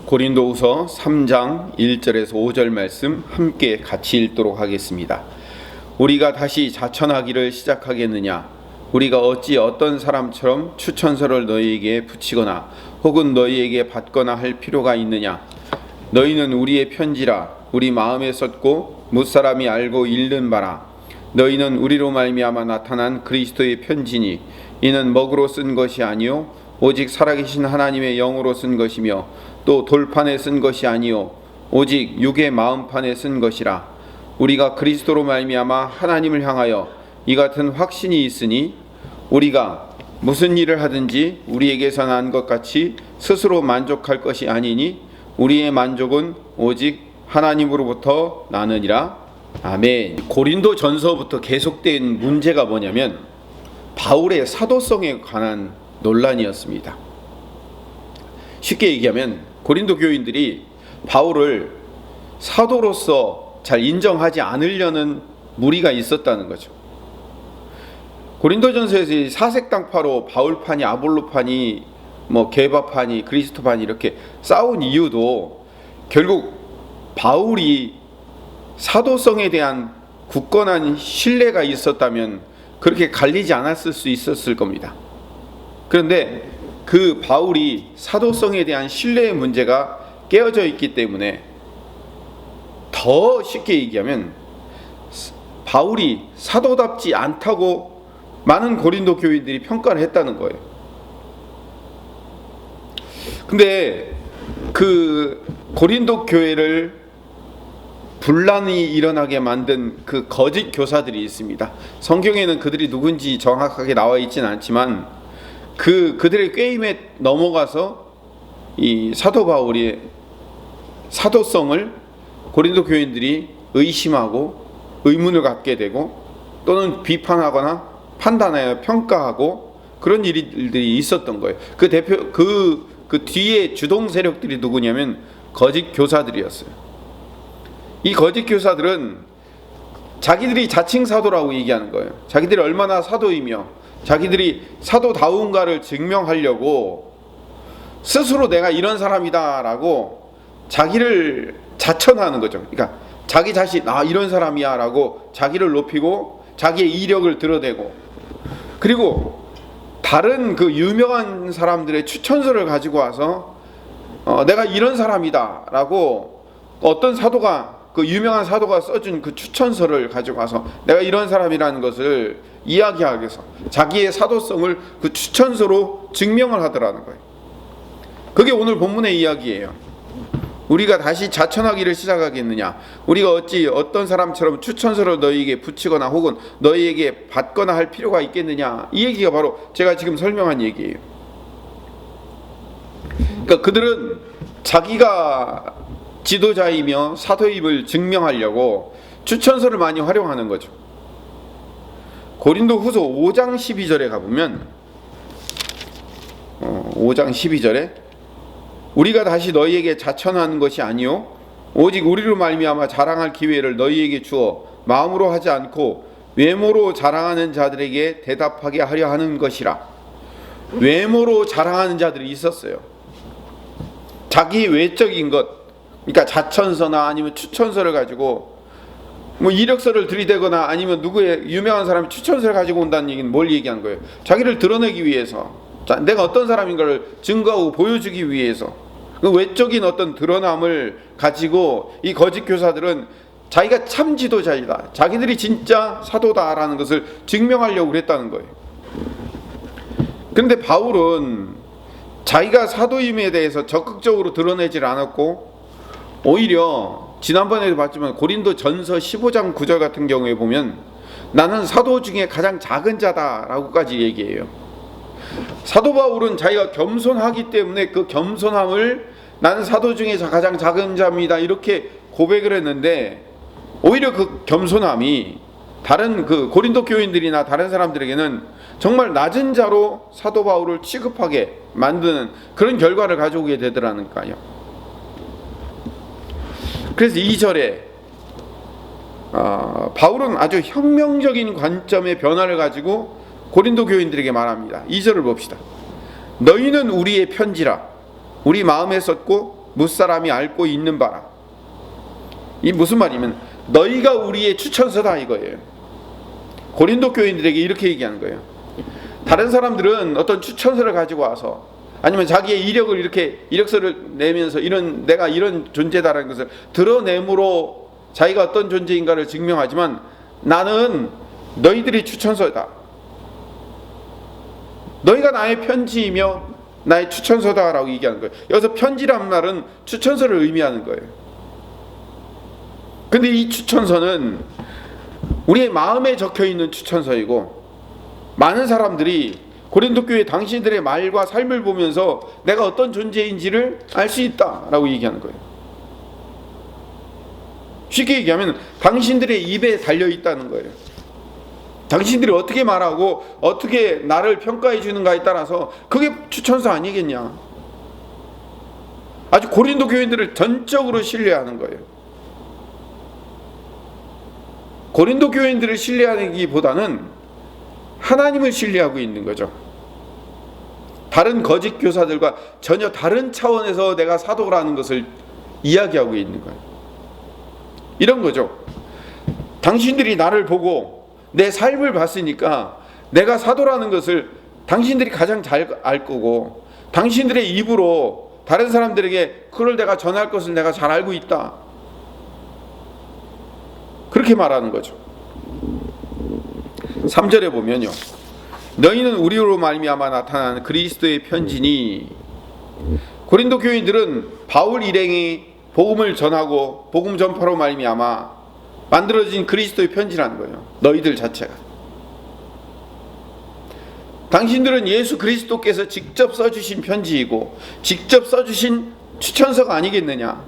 고린도후서 3장 1절에서 5절 말씀 함께 같이 읽도록 하겠습니다. 우리가 다시 자천하기를 시작하겠느냐? 우리가 어찌 어떤 사람처럼 추천서를 너희에게 붙이거나 혹은 너희에게 받거나 할 필요가 있느냐? 너희는 우리의 편지라 우리 마음에 썼고 무사람이 알고 읽는 바라. 너희는 우리로 말미암아 나타난 그리스도의 편지니 이는 먹으로 쓴 것이 아니요 오직 살아계신 하나님의 영으로 쓴 것이며 또 돌판에 쓴 것이 아니요 오직 육의 마음판에 쓴 것이라. 우리가 그리스도로 말미암아 하나님을 향하여 이 같은 확신이 있으니 우리가 무슨 일을 하든지 우리에게서 난 것 같이 스스로 만족할 것이 아니니 우리의 만족은 오직 하나님으로부터 나느니라. 아멘. 고린도 전서부터 계속된 문제가 뭐냐면 바울의 사도성에 관한 논란이었습니다. 쉽게 얘기하면 고린도 교인들이 바울을 사도로서 잘 인정하지 않으려는 무리가 있었다는 거죠. 고린도전서에서 사색당파로 바울파니 아볼로파니 게바파니 그리스도파니 이렇게 싸운 이유도 결국 바울이 사도성에 대한 굳건한 신뢰가 있었다면 그렇게 갈리지 않았을 수 있었을 겁니다. 그런데 그 바울이 사도성에 대한 신뢰의 문제가 깨어져 있기 때문에 더 쉽게 얘기하면 바울이 사도답지 않다고 많은 고린도 교인들이 평가를 했다는 거예요. 근데 그 고린도 교회를 분란이 일어나게 만든 그 거짓 교사들이 있습니다. 성경에는 그들이 누군지 정확하게 나와 있지는 않지만 그들의 꾀임에 넘어가서 이 사도 바울의 사도성을 고린도 교인들이 의심하고 의문을 갖게 되고 또는 비판하거나 판단하여 평가하고 그런 일들이 있었던 거예요. 그 뒤에 주동 세력들이 누구냐면 거짓 교사들이었어요. 이 거짓 교사들은 자기들이 자칭 사도라고 얘기하는 거예요. 자기들이 얼마나 사도이며 자기들이 사도다운가를 증명하려고 스스로 내가 이런 사람이다라고 자기를 자천하는 거죠. 그러니까 자기 자신 이런 사람이야 라고 자기를 높이고 자기의 이력을 드러내고 그리고 다른 그 유명한 사람들의 추천서를 가지고 와서 내가 이런 사람이다 라고 어떤 사도가 그 유명한 사도가 써준 그 추천서를 가지고 와서 내가 이런 사람이라는 것을 이야기하기 위해서 자기의 사도성을 그 추천서로 증명을 하더라는 거예요. 그게 오늘 본문의 이야기예요. 우리가 다시 자천하기를 시작하겠느냐? 우리가 어찌 어떤 사람처럼 추천서를 너희에게 붙이거나 혹은 너희에게 받거나 할 필요가 있겠느냐? 이 얘기가 바로 제가 지금 설명한 얘기예요. 그러니까 그들은 자기가 지도자이며 사도임을 증명하려고 추천서를 많이 활용하는 거죠. 고린도후서 5장 12절에 가보면 5장 12절에 우리가 다시 너희에게 자천하는 것이 아니요 오직 우리로 말미암아 자랑할 기회를 너희에게 주어 마음으로 하지 않고 외모로 자랑하는 자들에게 대답하게 하려 하는 것이라. 외모로 자랑하는 자들이 있었어요. 자기 외적인 것, 그러니까 자천서나 아니면 추천서를 가지고 이력서를 들이대거나 아니면 누구의 유명한 사람이 추천서를 가지고 온다는 얘기는 뭘 얘기한 거예요? 자기를 드러내기 위해서, 내가 어떤 자를 증거하고 보여주기 위해서 그 외적인 어떤 드러남을 가지고 이 거짓 교사들은 자기가 참 지도자이다, 자기들이 진짜 사도다라는 것을 증명하려고 그랬다는 거예요. 그런데 바울은 자기가 사도임에 대해서 적극적으로 드러내질 않았고 오히려 지난번에도 봤지만 고린도 전서 15장 9절 같은 경우에 보면 나는 사도 중에 가장 작은 자다라고까지 얘기해요. 사도 바울은 자기가 겸손하기 때문에 그 겸손함을 나는 사도 중에 가장 작은 자입니다 이렇게 고백을 했는데 오히려 그 겸손함이 다른 그 고린도 교인들이나 다른 사람들에게는 정말 낮은 자로 사도 바울을 취급하게 만드는 그런 결과를 가져오게 되더라니까요. 그래서 2절에 바울은 아주 혁명적인 관점의 변화를 가지고 고린도 교인들에게 말합니다. 2절을 봅시다. 너희는 우리의 편지라 우리 마음에 썼고 무사람이 앓고 있는 바라. 이 무슨 말이면 너희가 우리의 추천서다 이거예요. 고린도 교인들에게 이렇게 얘기하는 거예요. 다른 사람들은 어떤 추천서를 가지고 와서 아니면 자기의 이력을 이렇게 이력서를 내면서 내가 이런 존재다라는 것을 드러내므로 자기가 어떤 존재인가를 증명하지만 나는 너희들이 추천서다. 너희가 나의 편지이며 나의 추천서다라고 얘기하는 거예요. 여기서 편지란 말은 추천서를 의미하는 거예요. 근데 이 추천서는 우리의 마음에 적혀있는 추천서이고 많은 사람들이 고린도 교회 당신들의 말과 삶을 보면서 내가 어떤 존재인지를 알 수 있다라고 얘기하는 거예요. 쉽게 얘기하면 당신들의 입에 달려있다는 거예요. 당신들이 어떻게 말하고 어떻게 나를 평가해 주는가에 따라서 그게 추천서 아니겠냐. 아주 고린도 교인들을 전적으로 신뢰하는 거예요. 고린도 교인들을 신뢰하기보다는 하나님을 신뢰하고 있는 거죠. 다른 거짓 교사들과 전혀 다른 차원에서 내가 사도라는 것을 이야기하고 있는 거예요. 이런 거죠. 당신들이 나를 보고 내 삶을 봤으니까 내가 사도라는 것을 당신들이 가장 잘 알 거고 당신들의 입으로 다른 사람들에게 그걸 내가 전할 것을 내가 잘 알고 있다. 그렇게 말하는 거죠. 3절에 보면요. 너희는 우리로 말미암아 나타나는 그리스도의 편지니. 고린도 교인들은 바울 일행이 복음을 전하고 복음 전파로 말미암아 만들어진 그리스도의 편지라는 거예요. 너희들 자체가. 당신들은 예수 그리스도께서 직접 써주신 편지이고 직접 써주신 추천서가 아니겠느냐.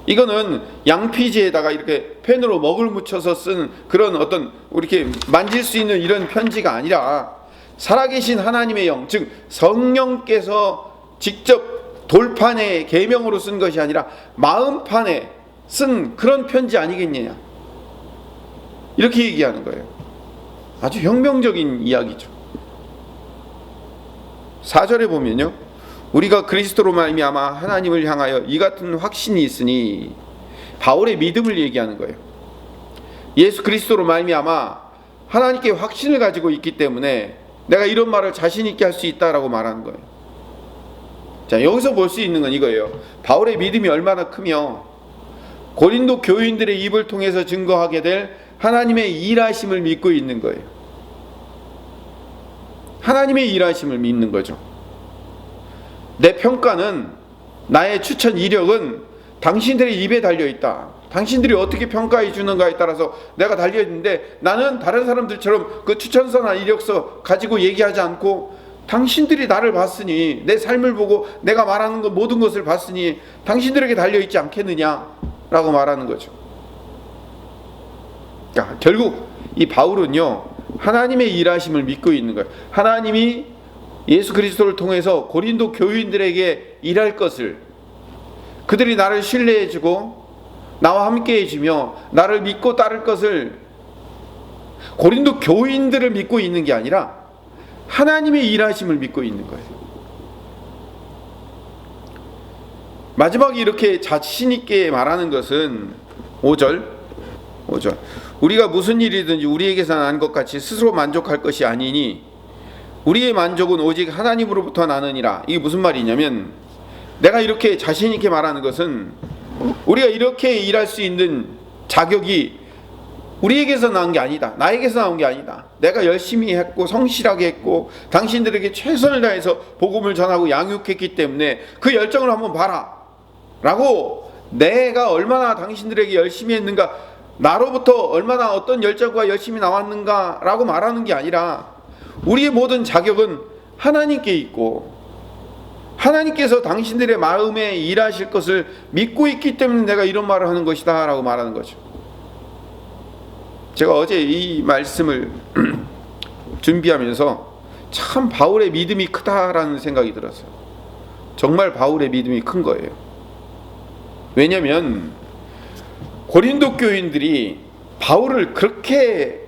이거는 양피지에다가 이렇게 펜으로 먹을 묻혀서 쓴 그런 어떤 이렇게 만질 수 있는 이런 편지가 아니라 살아계신 하나님의 영, 즉 성령께서 직접 돌판에 계명으로 쓴 것이 아니라 마음판에 쓴 그런 편지 아니겠느냐. 이렇게 얘기하는 거예요. 아주 혁명적인 이야기죠. 4절에 보면요. 우리가 그리스도로 말미암아 하나님을 향하여 이 같은 확신이 있으니. 바울의 믿음을 얘기하는 거예요. 예수 그리스도로 말미암아 하나님께 확신을 가지고 있기 때문에 내가 이런 말을 자신 있게 할 수 있다라고 말하는 거예요. 자, 여기서 볼 수 있는 건 이거예요. 바울의 믿음이 얼마나 크며 고린도 교인들의 입을 통해서 증거하게 될 하나님의 일하심을 믿고 있는 거예요. 하나님의 일하심을 믿는 거죠. 내 평가는, 나의 추천 이력은 당신들의 입에 달려있다. 당신들이 어떻게 평가해 주는가에 따라서 내가 달려있는데 나는 다른 사람들처럼 그 추천서나 이력서 가지고 얘기하지 않고 당신들이 나를 봤으니, 내 삶을 보고 내가 말하는 것 모든 것을 봤으니 당신들에게 달려있지 않겠느냐라고 말하는 거죠. 그러니까 결국 이 바울은요, 하나님의 일하심을 믿고 있는 거예요. 하나님이 예수 그리스도를 통해서 고린도 교인들에게 일할 것을, 그들이 나를 신뢰해주고 나와 함께 해주며 나를 믿고 따를 것을 고린도 교인들을 믿고 있는 게 아니라 하나님의 일하심을 믿고 있는 거예요. 마지막에 이렇게 자신 있게 말하는 것은 5절 우리가 무슨 일이든지 우리에게서 난 것 같이 스스로 만족할 것이 아니니 우리의 만족은 오직 하나님으로부터 나느니라. 이게 무슨 말이냐면, 내가 이렇게 자신 있게 말하는 것은 우리가 이렇게 일할 수 있는 자격이 우리에게서 나온 게 아니다. 나에게서 나온 게 아니다. 내가 열심히 했고 성실하게 했고 당신들에게 최선을 다해서 복음을 전하고 양육했기 때문에 그 열정을 한번 봐라 라고, 내가 얼마나 당신들에게 열심히 했는가, 나로부터 얼마나 어떤 열정과 열심히 나왔는가 라고 말하는 게 아니라 우리의 모든 자격은 하나님께 있고 하나님께서 당신들의 마음에 일하실 것을 믿고 있기 때문에 내가 이런 말을 하는 것이다 라고 말하는 거죠. 제가 어제 이 말씀을 준비하면서 참 바울의 믿음이 크다라는 생각이 들었어요. 정말 바울의 믿음이 큰 거예요. 왜냐하면 고린도 교인들이 바울을 그렇게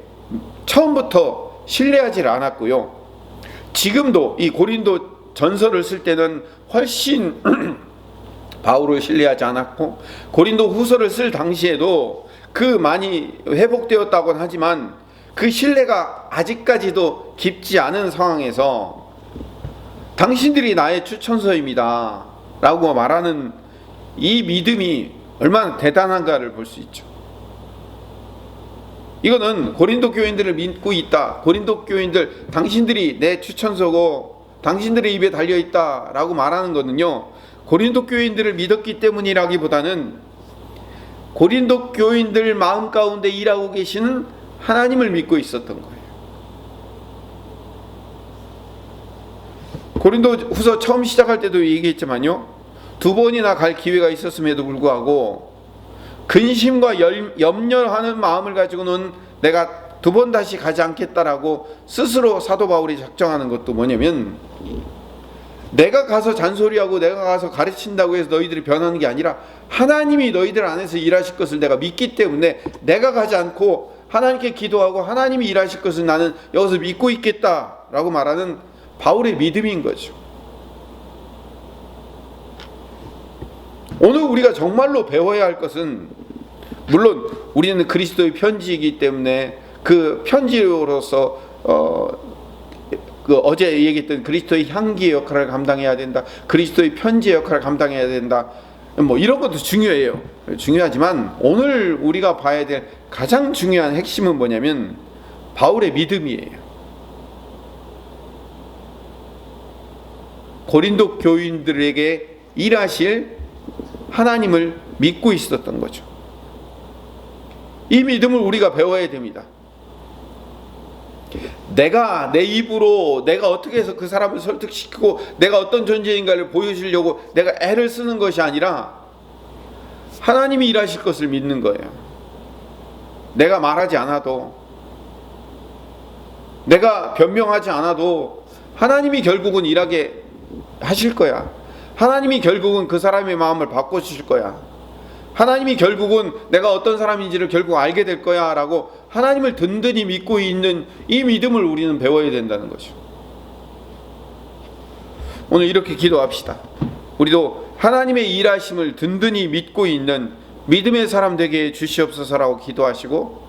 처음부터 신뢰하지 않았고요. 지금도 이 고린도 전서를 쓸 때는 훨씬 바울을 신뢰하지 않았고, 고린도 후서를 쓸 당시에도 그 많이 회복되었다고는 하지만 그 신뢰가 아직까지도 깊지 않은 상황에서 당신들이 나의 추천서입니다 라고 말하는 이 믿음이 얼마나 대단한가를 볼 수 있죠. 이거는 고린도 교인들을 믿고 있다, 고린도 교인들 당신들이 내 추천서고 당신들의 입에 달려있다 라고 말하는 거는요, 고린도 교인들을 믿었기 때문이라기보다는 고린도 교인들 마음 가운데 일하고 계시는 하나님을 믿고 있었던 거예요. 고린도 후서 처음 시작할 때도 얘기했지만요, 2번이나 갈 기회가 있었음에도 불구하고 근심과 염려하는 마음을 가지고는 내가 2번 다시 가지 않겠다라고 스스로 사도 바울이 작정하는 것도 뭐냐면, 내가 가서 잔소리하고 내가 가서 가르친다고 해서 너희들이 변하는 게 아니라 하나님이 너희들 안에서 일하실 것을 내가 믿기 때문에 내가 가지 않고 하나님께 기도하고 하나님이 일하실 것을 나는 여기서 믿고 있겠다라고 말하는 바울의 믿음인 거죠. 오늘 우리가 정말로 배워야 할 것은, 물론 우리는 그리스도의 편지이기 때문에 그 편지로서 어제 얘기했던 그리스도의 향기의 역할을 감당해야 된다, 그리스도의 편지의 역할을 감당해야 된다, 뭐 이런 것도 중요해요. 중요하지만 오늘 우리가 봐야 될 가장 중요한 핵심은 뭐냐면 바울의 믿음이에요. 고린도 교인들에게 일하실 하나님을 믿고 있었던 거죠. 이 믿음을 우리가 배워야 됩니다. 내가 내 입으로 내가 어떻게 해서 그 사람을 설득시키고 내가 어떤 존재인가를 보여주려고 내가 애를 쓰는 것이 아니라 하나님이 일하실 것을 믿는 거예요. 내가 말하지 않아도, 내가 변명하지 않아도 하나님이 결국은 일하게 하실 거야. 하나님이 결국은 그 사람의 마음을 바꿔주실 거야. 하나님이 결국은 내가 어떤 사람인지를 결국 알게 될 거야 라고 하나님을 든든히 믿고 있는 이 믿음을 우리는 배워야 된다는 거죠. 오늘 이렇게 기도합시다. 우리도 하나님의 일하심을 든든히 믿고 있는 믿음의 사람 되게 주시옵소서라고 기도하시고,